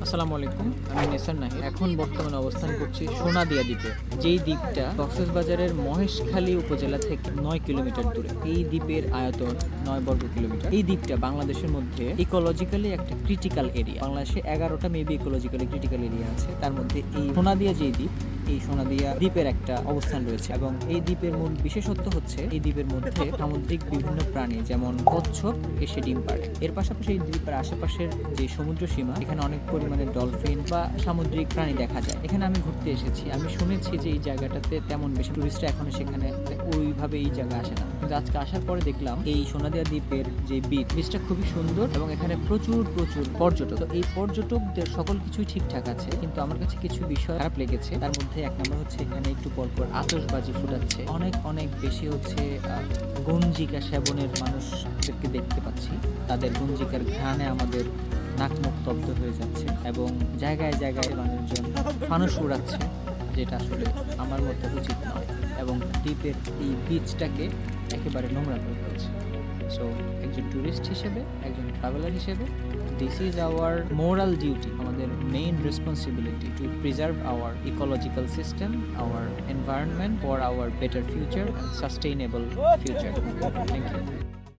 আসসালামু আলাইকুম, আমি নেসার নাহিদ। এখন বর্তমানে অবস্থান করছি সোনাদিয়া দ্বীপে, যেই দ্বীপটা কক্সবাজারের মহেশখালী উপজেলা থেকে 9 কিলোমিটার দূরে। এই দ্বীপের আয়তন 9 বর্গ কিলোমিটার। এই দ্বীপটা বাংলাদেশের মধ্যে ইকোলজিক্যালি একটা ক্রিটিক্যাল এরিয়া। বাংলাদেশে 11টা মেবি ইকোলজিক্যালি ক্রিটিক্যাল এরিয়া আছে, তার মধ্যে এই সোনাদিয়া যেই দ্বীপ, এই সোনাদিয়া দ্বীপের একটা অবস্থান রয়েছে। এবং এই দ্বীপের মূল বিশেষত্ব হচ্ছে এই দ্বীপের মধ্যে সামুদ্রিক বিভিন্ন প্রাণী যেমন কচ্ছপ এসে ডিম পাড়ে। এর পাশাপাশি এই দ্বীপের আশেপাশের যে সমুদ্র সীমা, এখানে অনেক পরিমাণে ডলফিন বা সামুদ্রিক প্রাণী দেখা যায়। এখানে আমি ঘুরতে এসেছি, আমি শুনেছি যে এই জায়গাটাতে তেমন বেশি টুরিস্টরা এখনো সেখানে ওইভাবে এই জায়গায় আসে না, কিন্তু আজকে আসার পরে দেখলাম এই সোনাদিয়া দ্বীপের যে বিচটা খুবই সুন্দর এবং এখানে প্রচুর পর্যটক। তো এই পর্যটকদের সকল কিছুই ঠিকঠাক আছে, কিন্তু আমার কাছে কিছু বিষয় খারাপ লেগেছে। তার মধ্যে এক নম্বর হচ্ছে এখানে একটু পরপর আতশবাজি ফুটাচ্ছে, অনেক বেশি হচ্ছে গঞ্জিকা সেবনের মানুষদেরকে দেখতে পাচ্ছি। তাদের গঞ্জিকার ঘ্রাণে আমাদের নাক মুখ তব্দ হয়ে যাচ্ছে এবং জায়গায় জায়গায় মানুষজন ফানুস উড়াচ্ছে, যেটা আসলে আমার মতে উচিত নয় এবং দ্বীপের এই বিচটাকে একেবারে নোংরা করে ফেলছে। সো একজন ট্যুরিস্ট হিসেবে, একজন ট্রাভেলার হিসেবে, this is our moral duty, আমাদের main responsibility to preserve our ecological system, our environment for our better future, sustainable future. Thank you.